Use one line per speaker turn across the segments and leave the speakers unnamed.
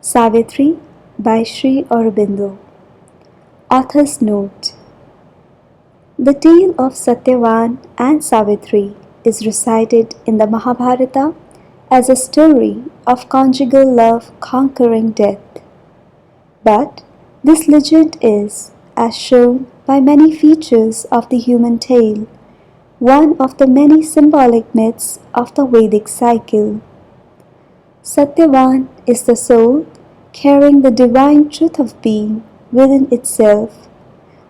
Savitri by Sri Aurobindo. Author's note: the tale of Satyavan and Savitri is recited in the Mahabharata as a story of conjugal love conquering death. But this legend is, as shown by many features of the human tale, one of the many symbolic myths of the Vedic cycle. Satyavan is the soul carrying the divine truth of being within itself,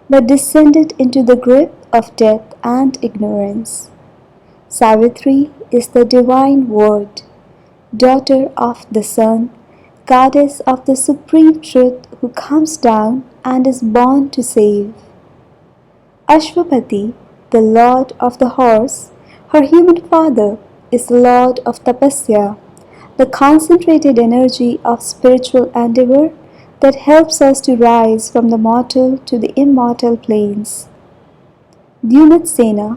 but descended into the grip of death and ignorance. Savitri is the divine word, daughter of the sun, goddess of the supreme truth who comes down and is born to save. Ashwapati, the lord of the horse, her human father, is the lord of tapasya, the concentrated energy of spiritual endeavor that helps us to rise from the mortal to the immortal planes. Dyumatsena,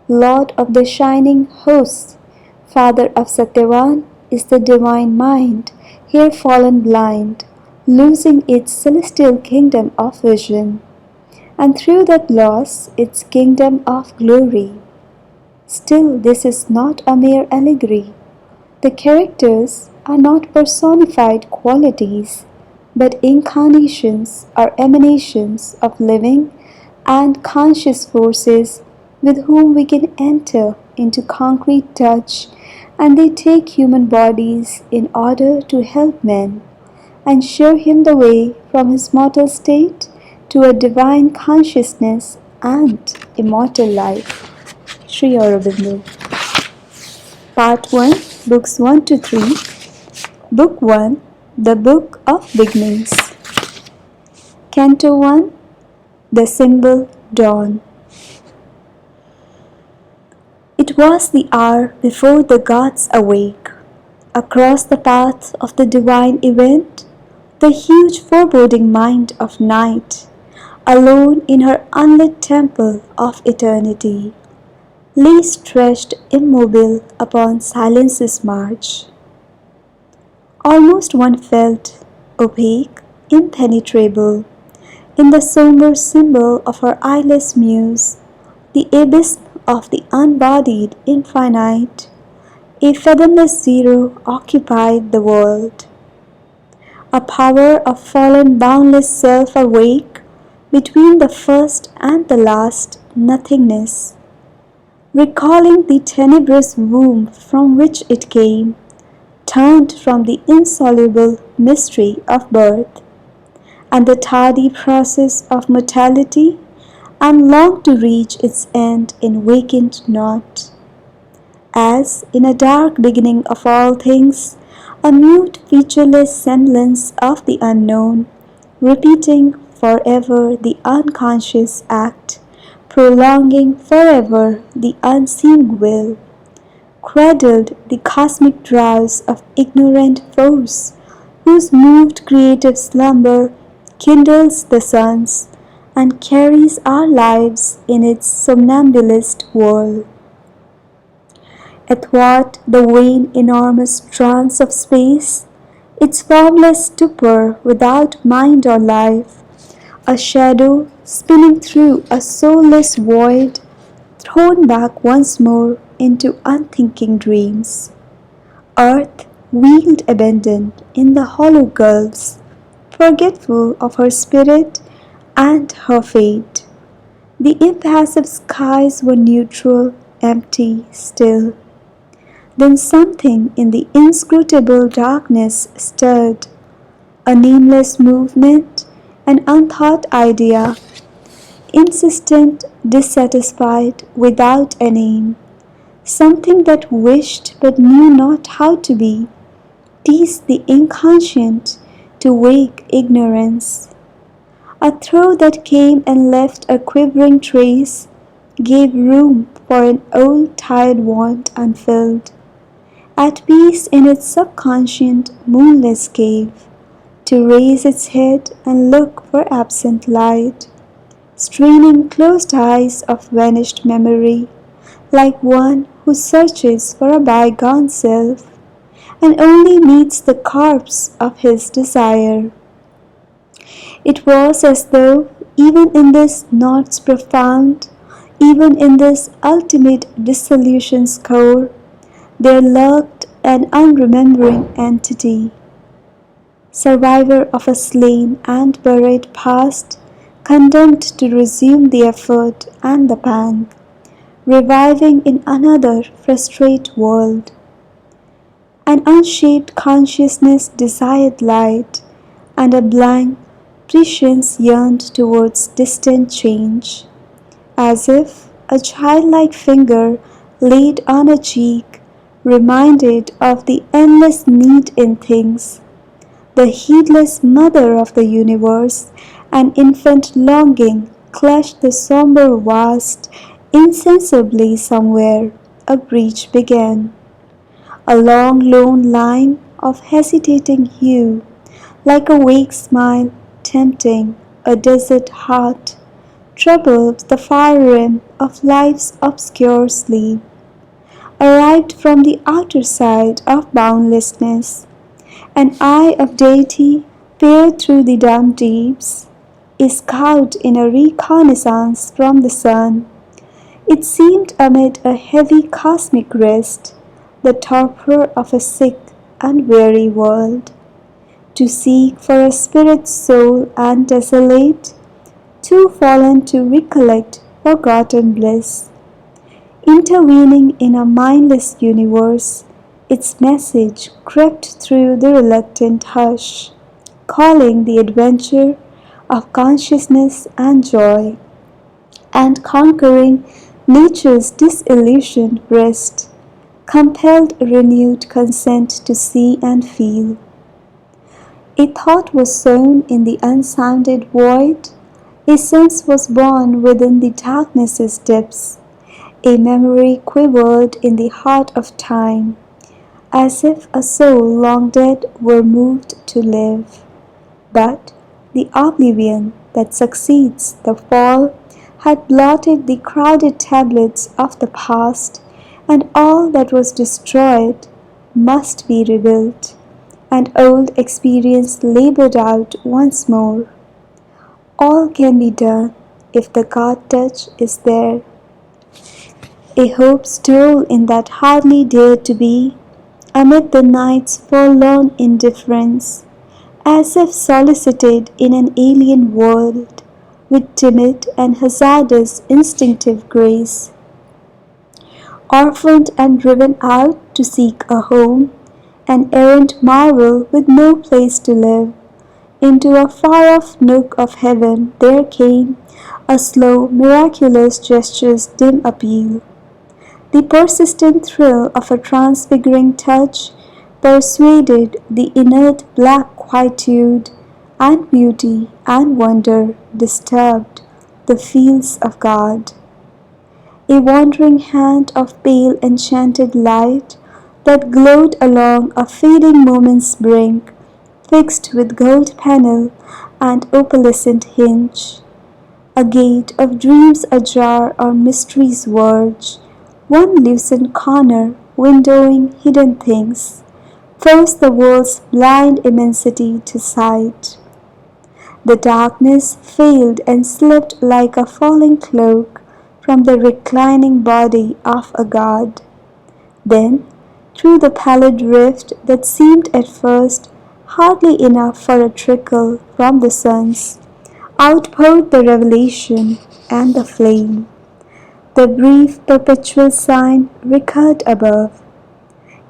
lord of the shining hosts, father of Satyavan, is the divine mind, here fallen blind, losing its celestial kingdom of vision, and through that loss its kingdom of glory. Still, this is not a mere allegory. The characters are not personified qualities, but incarnations or emanations of living and conscious forces with whom we can enter into concrete touch, and they take human bodies in order to help man and show him the way from his mortal state to a divine consciousness and immortal life. Sri Aurobindo. Part 1, Books 1 to 3. Book 1, The Book of Beginnings. Canto 1, The Symbol Dawn. It was the hour before the gods awake. Across the path of the divine event, the huge foreboding mind of night, alone in her unlit temple of eternity, lay stretched immobile upon silence's march. Almost one felt, opaque, impenetrable, in the sombre symbol of her eyeless muse, the abyss of the unbodied infinite, a fathomless zero occupied the world. A power of fallen boundless self awake between the first and the last nothingness, recalling the tenebrous womb from which it came, turned from the insoluble mystery of birth and the tardy process of mortality, and longed to reach its end in vacant naught. As in a dark beginning of all things, a mute featureless semblance of the unknown, repeating forever the unconscious act, prolonging forever the unseen will, cradled the cosmic drowse of ignorant force, whose moved creative slumber kindles the suns and carries our lives in its somnambulist whirl. Athwart the vain enormous trance of space, its formless stupor without mind or life, a shadow spinning through a soulless void, thrown back once more into unthinking dreams. Earth wheeled abandoned in the hollow gulfs, forgetful of her spirit and her fate. The impassive skies were neutral, empty, still. Then something in the inscrutable darkness stirred, a nameless movement, an unthought idea, insistent, dissatisfied, without an aim, something that wished but knew not how to be, teased the inconscient to wake ignorance. A throe that came and left a quivering trace, gave room for an old tired want unfilled, at peace in its subconscient moonless cave, to raise its head and look for absent light, straining closed eyes of vanished memory, like one who searches for a bygone self, and only meets the corpse of his desire. It was as though, even in this knots profound, even in this ultimate dissolution's core, there lurked an unremembering entity, survivor of a slain and buried past, condemned to resume the effort and the pang, reviving in another frustrate world. An unshaped consciousness desired light, and a blank prescience yearned towards distant change, as if a childlike finger laid on a cheek reminded of the endless need in things, the heedless mother of the universe, an infant longing clutched the sombre vast, insensibly somewhere a breach began. A long lone line of hesitating hue, like a vague smile tempting a desert heart, troubled the far rim of life's obscure sleep, arrived from the outer side of boundlessness. An eye of deity peered through the damp deeps, a scout in a reconnaissance from the sun. It seemed amid a heavy cosmic rest, the torpor of a sick and weary world, to seek for a spirit soul and desolate, too fallen to recollect forgotten bliss. Intervening in a mindless universe, its message crept through the reluctant hush, calling the adventure of consciousness and joy, and conquering nature's disillusioned breast, compelled renewed consent to see and feel. A thought was sown in the unsounded void, a sense was born within the darkness's depths, a memory quivered in the heart of time, as if a soul long dead were moved to live. But the oblivion that succeeds the fall had blotted the crowded tablets of the past, and all that was destroyed must be rebuilt, and old experience labored out once more. All can be done if the God touch is there. A hope stole in that hardly dared to be, amid the night's forlorn indifference, as if solicited in an alien world, with timid and hazardous instinctive grace. Orphaned and driven out to seek a home, an errant marvel with no place to live, into a far-off nook of heaven there came a slow, miraculous gesture's dim appeal. The persistent thrill of a transfiguring touch persuaded the inert black quietude, and beauty and wonder disturbed the fields of God. A wandering hand of pale enchanted light that glowed along a fading moment's brink, fixed with gold panel and opalescent hinge, a gate of dreams ajar on mystery's verge, one loosened corner windowing hidden things, forced the world's blind immensity to sight. The darkness failed and slipped like a falling cloak from the reclining body of a god. Then, through the pallid rift that seemed at first hardly enough for a trickle from the suns, outpoured the revelation and the flame. The brief perpetual sign recurred above,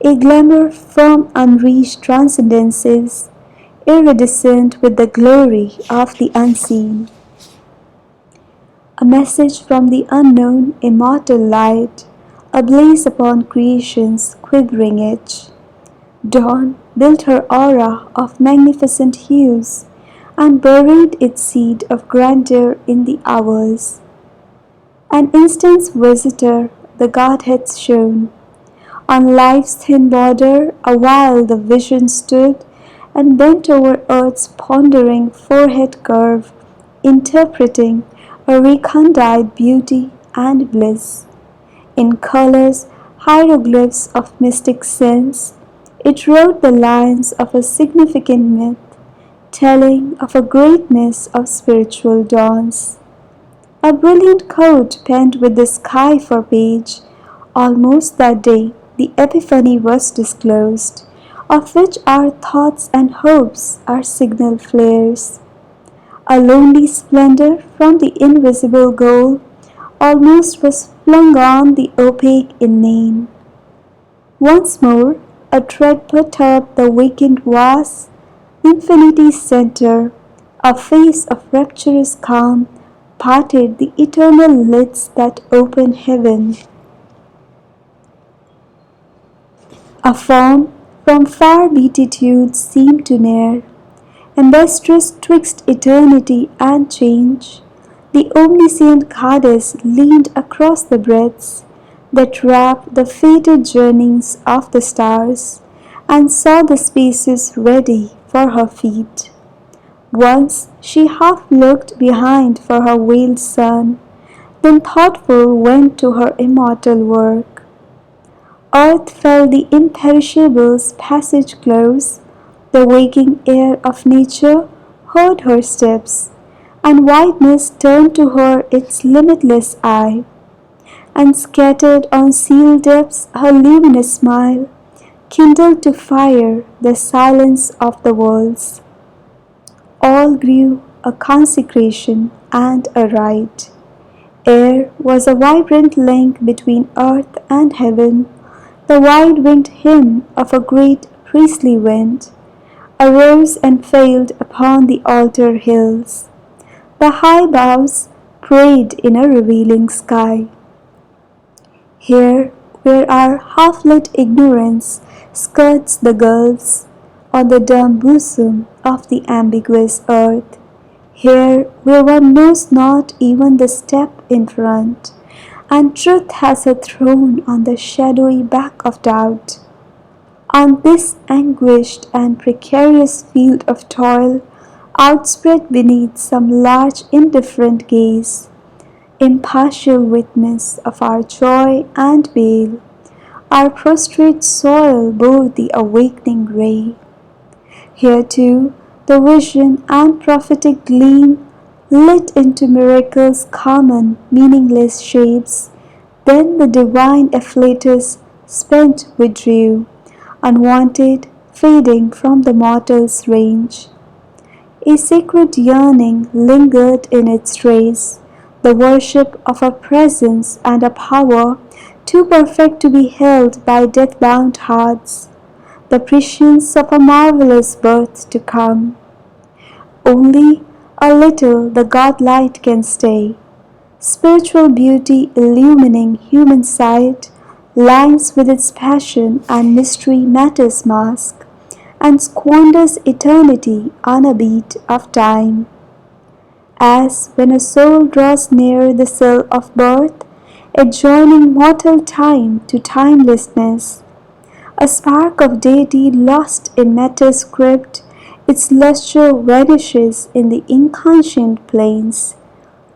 a glamour from unreached transcendences, iridescent with the glory of the unseen. A message from the unknown immortal light, ablaze upon creation's quivering edge. Dawn built her aura of magnificent hues, and buried its seed of grandeur in the hours. An instant's visitor the Godhead shone. On life's thin border awhile the vision stood, and bent over earth's pondering forehead curve, interpreting a recondite beauty and bliss. In colors, hieroglyphs of mystic sense, It wrote the lines of a significant myth, telling of a greatness of spiritual dawns. A brilliant quote penned with the sky for page. Almost that day the Epiphany was disclosed, of which our thoughts and hopes are signal flares. A lonely splendor from the invisible goal almost was flung on the opaque inane. Once more a tread perturbed the vacant vast, infinity's centre, a face of rapturous calm parted the eternal lids that open heaven. A form from far beatitude seemed to near, ambassadress twixt eternity and change. The omniscient goddess leaned across the breadths that wrap the fated journeyings of the stars, and saw the spaces ready for her feet. Once she half looked behind for her veiled son, then thoughtful went to her immortal work. Earth felt the imperishable's passage close, the waking air of nature heard her steps, and wideness turned to her its limitless eye, and scattered on sealed depths her luminous smile, kindled to fire the silence of the worlds. All grew a consecration and a rite. Air was a vibrant link between earth and heaven, the wide-winged hymn of a great priestly wind arose and failed upon the altar hills. The high boughs prayed in a revealing sky. Here, where our half-lit ignorance skirts the gulfs, on the dumb bosom of the ambiguous earth, here where one knows not even the step in front, and truth has her throne on the shadowy back of doubt. On this anguished and precarious field of toil, outspread beneath some large indifferent gaze, impartial witness of our joy and bale, our prostrate soil bore the awakening ray. Here too the vision and prophetic gleam lit into miracles common, meaningless shapes. Then the divine afflatus spent withdrew, unwanted, fading from the mortal's range. A sacred yearning lingered in its race, the worship of a presence and a power too perfect to be held by death-bound hearts, the prescience of a marvelous birth to come. Only a little the godlight can stay. Spiritual beauty illumining human sight lines with its passion and mystery matter's mask, and squanders eternity on a beat of time. As when a soul draws near the cell of birth, adjoining mortal time to timelessness, a spark of deity lost in matter's script, its lustre vanishes in the inconscient plains.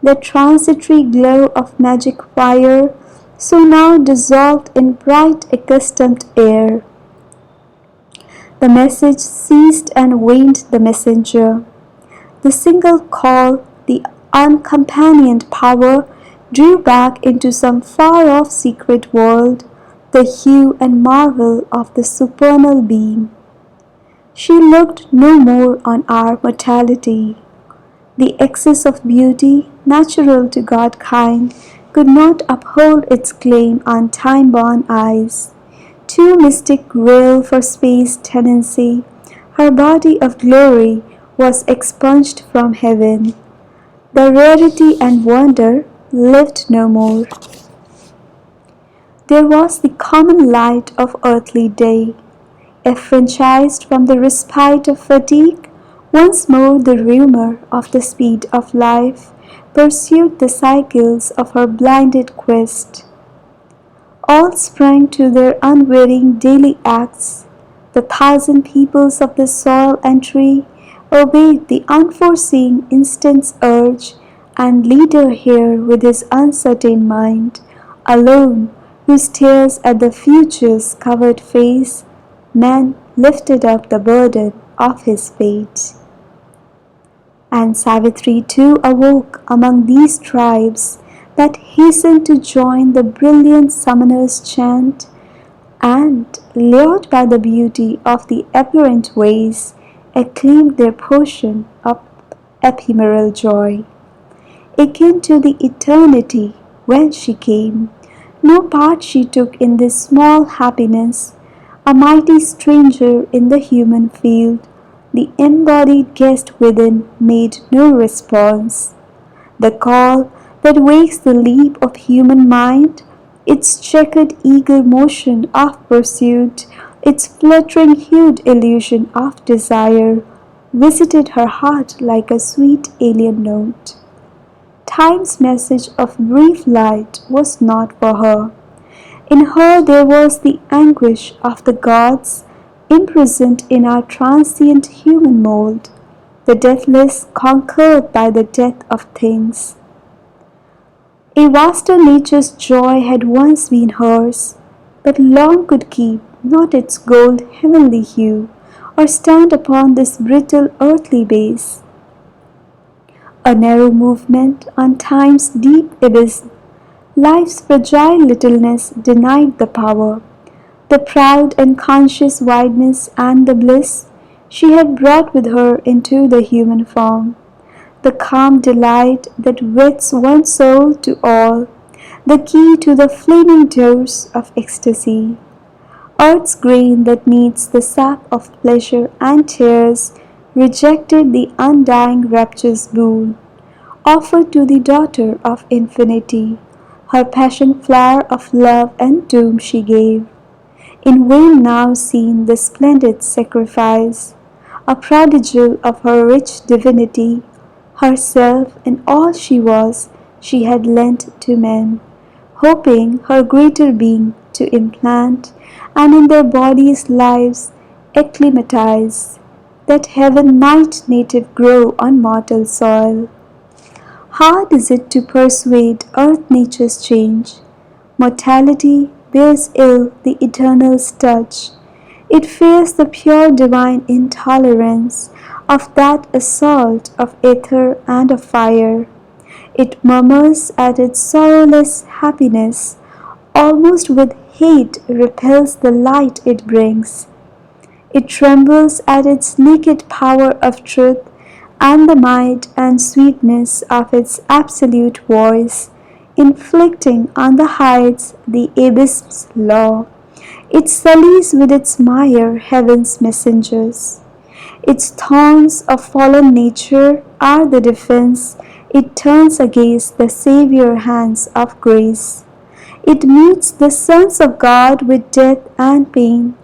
The transitory glow of magic fire, so now dissolved in bright accustomed air. The message ceased and waned the messenger. The single call, the uncompanioned power, drew back into some far-off secret world the hue and marvel of the supernal beam. She looked no more on our mortality. The excess of beauty, natural to God-kind, could not uphold its claim on time-born eyes. Too mystic real for space tenancy, her body of glory was expunged from heaven. The rarity and wonder lived no more. There was the common light of earthly day. Affranchised from the respite of fatigue, once more the rumour of the speed of life pursued the cycles of her blinded quest. All sprang to their unwearying daily acts. The thousand peoples of the soil and tree obeyed the unforeseen instant's urge, and leader here with his uncertain mind, alone, who stares at the future's covered face, man lifted up the burden of his fate. And Savitri too awoke among these tribes that hastened to join the brilliant summoner's chant, and, lured by the beauty of the apparent ways, acclaimed their portion of ephemeral joy. Akin to the eternity when she came, no part she took in this small happiness, a mighty stranger in the human field, the embodied guest within made no response. The call that wakes the leap of human mind, its checkered eager motion of pursuit, its fluttering hued illusion of desire, visited her heart like a sweet alien note. Time's message of brief light was not for her. In her there was the anguish of the gods, imprisoned in our transient human mold, the deathless conquered by the death of things. A vaster nature's joy had once been hers, but long could keep not its gold heavenly hue, or stand upon this brittle earthly base. A narrow movement on time's deep abyss, life's fragile littleness denied the power, the proud and conscious wideness and the bliss she had brought with her into the human form, the calm delight that weds one soul to all, the key to the flaming doors of ecstasy. Earth's grain that needs the sap of pleasure and tears rejected the undying rapture's boon, offered to the daughter of infinity, her passion flower of love and doom she gave. In vain now seen the splendid sacrifice, a prodigal of her rich divinity, herself and all she was, she had lent to men, hoping her greater being to implant, and in their bodies' lives acclimatize, that heaven might native grow on mortal soil. Hard is it to persuade earth nature's change. Mortality bears ill the eternal's touch. It fears the pure divine intolerance of that assault of ether and of fire. It murmurs at its sorrowless happiness, almost with hate repels the light it brings. It trembles at its naked power of truth and the might and sweetness of its absolute voice, inflicting on the heights the abyss's law. It sullies with its mire heaven's messengers. Its thorns of fallen nature are the defense it turns against the Saviour hands of grace. It meets the sons of God with death and pain,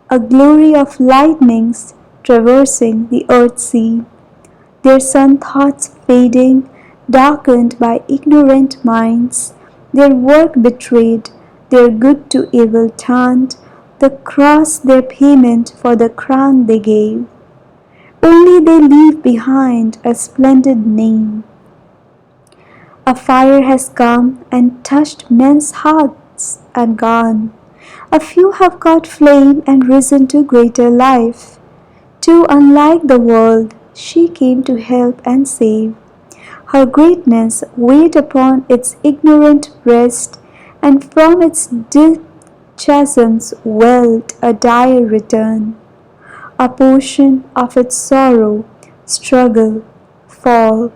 a glory of lightnings traversing the earth sea, their sun thoughts fading, darkened by ignorant minds, their work betrayed, their good to evil turned, the cross their payment for the crown they gave. Only they leave behind a splendid name. A fire has come and touched men's hearts and gone. A few have caught flame and risen to greater life. Too unlike the world, she came to help and save. Her greatness weighed upon its ignorant breast, and from its deep chasms welled a dire return, a portion of its sorrow, struggle, fall.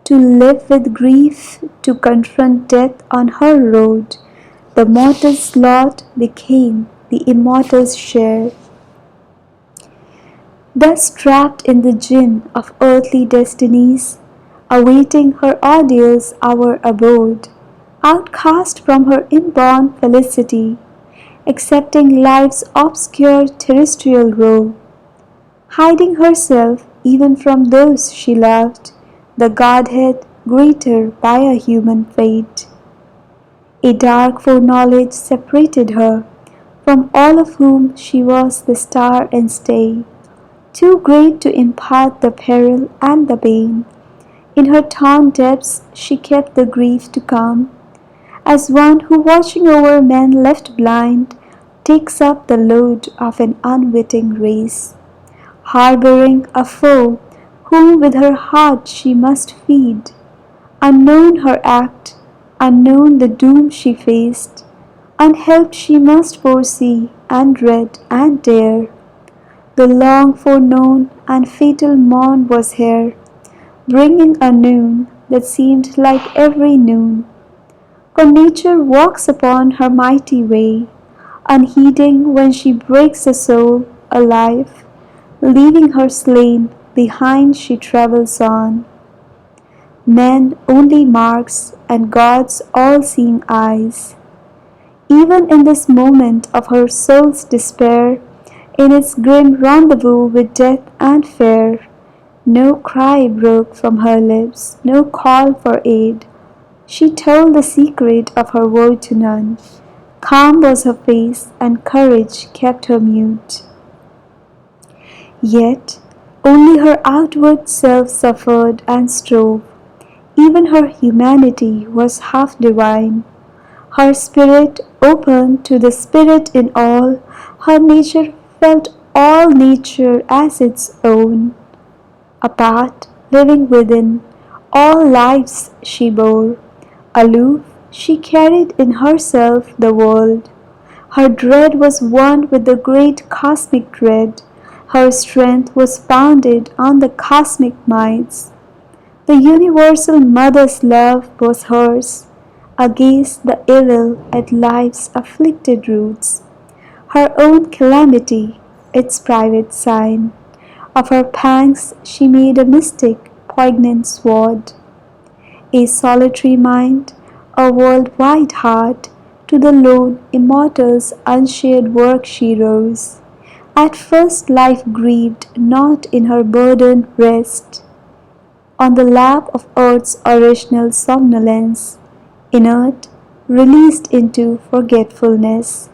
To live with grief, to confront death on her road, the mortal's lot became the immortal's share. Thus trapped in the gin of earthly destinies, awaiting her ordeal's hour abode, outcast from her inborn felicity, accepting life's obscure terrestrial role, hiding herself even from those she loved, the Godhead greater by a human fate. A dark foreknowledge separated her from all of whom she was the star and stay, too great to impart the peril and the pain. In her torn depths she kept the grief to come, as one who watching over men left blind, takes up the load of an unwitting race, harboring a foe whom with her heart she must feed. Unknown her act, unknown the doom she faced, unhelped she must foresee and dread and dare. The long foreknown and fatal morn was here, bringing a noon that seemed like every noon. For nature walks upon her mighty way, unheeding when she breaks a soul alive, leaving her slain behind she travels on. Man only marks and God's all-seeing eyes. Even in this moment of her soul's despair, in its grim rendezvous with death and fear, no cry broke from her lips, no call for aid. She told the secret of her woe to none. Calm was her face, and courage kept her mute. Yet only her outward self suffered and strove. Even her humanity was half divine. Her spirit open to the Spirit in all, her nature felt all nature as its own. Apart, living within, all lives she bore. Aloof, she carried in herself the world. Her dread was one with the great cosmic dread. Her strength was founded on the cosmic mights. The universal mother's love was hers, against the evil at life's afflicted roots. Her own calamity, its private sign. Of her pangs she made a mystic, poignant sword. A solitary mind, a world-wide heart, to the lone immortal's unshared work she rose. At first life grieved not in her burdened breast, on the lap of earth's original somnolence, inert, released into forgetfulness.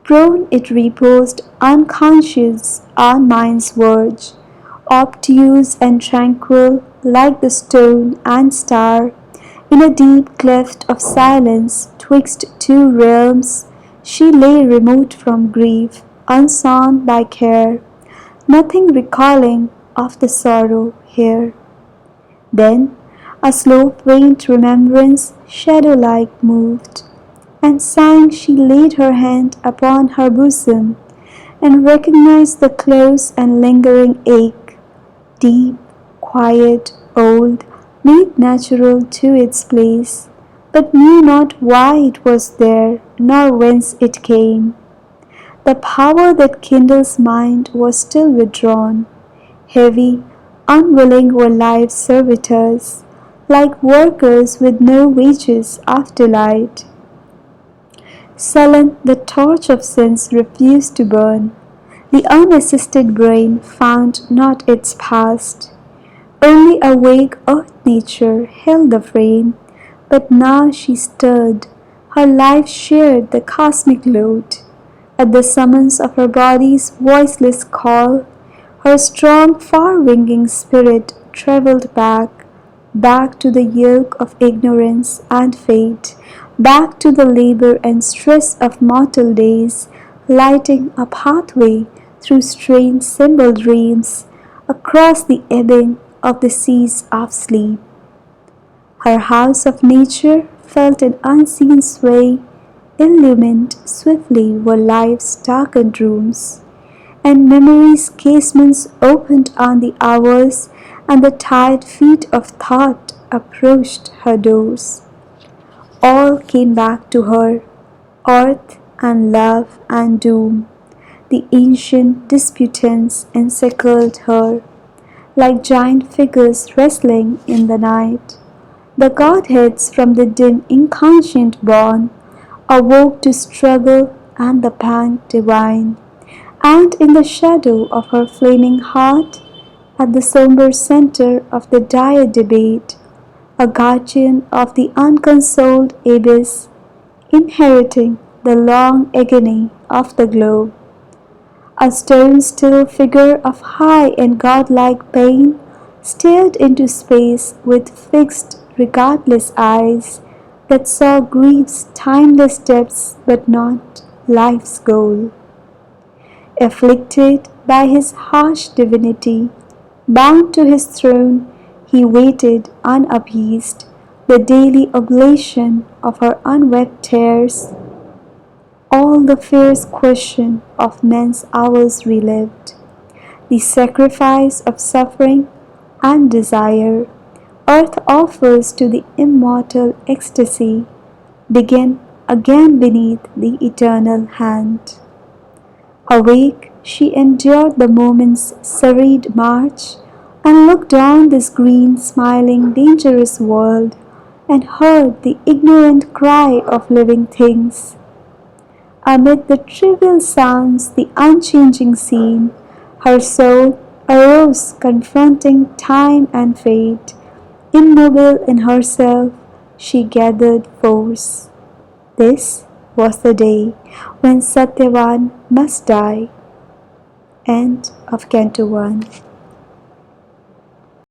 Prone it reposed unconscious on mind's verge, obtuse and tranquil like the stone and star, in a deep cleft of silence twixt two realms, she lay remote from grief, unsown by care, nothing recalling of the sorrow here. Then a slow faint remembrance shadow-like moved, and sighing she laid her hand upon her bosom, and recognized the close and lingering ache, deep, quiet, old, made natural to its place, but knew not why it was there, nor whence it came. The power that kindles mind was still withdrawn. Heavy, unwilling were life's servitors, like workers with no wages of delight. Sullen, the torch of sense refused to burn. The unassisted brain found not its past. Only awake earth nature held the frame, but now she stirred. Her life shared the cosmic load. At the summons of her body's voiceless call, her strong, far-winging spirit travelled back, back to the yoke of ignorance and fate, back to the labor and stress of mortal days, lighting a pathway through strange symbol dreams, across the ebbing of the seas of sleep. Her house of nature felt an unseen sway, illumined swiftly were life's darkened rooms, and memory's casements opened on the hours, and the tired feet of thought approached her doors. All came back to her, earth and love and doom. The ancient disputants encircled her, like giant figures wrestling in the night. The Godheads from the dim inconscient born awoke to struggle and the pang divine, and in the shadow of her flaming heart, at the sombre center of the dire debate, a guardian of the unconsoled abyss, inheriting the long agony of the globe. A stone-still figure of high and godlike pain stared into space with fixed, regardless eyes that saw grief's timeless depths but not life's goal. Afflicted by his harsh divinity, bound to his throne, he waited unappeased the daily oblation of her unwept tears. All the fierce question of men's hours relived, the sacrifice of suffering and desire, earth offers to the immortal ecstasy, begin again beneath the eternal hand. Awake, she endured the moment's serried march, and looked on this green, smiling, dangerous world, and heard the ignorant cry of living things. Amid the trivial sounds, the unchanging scene, her soul arose confronting time and fate. Immobile in herself, she gathered force. This was the day when Satyavan must die. End of Canto 1.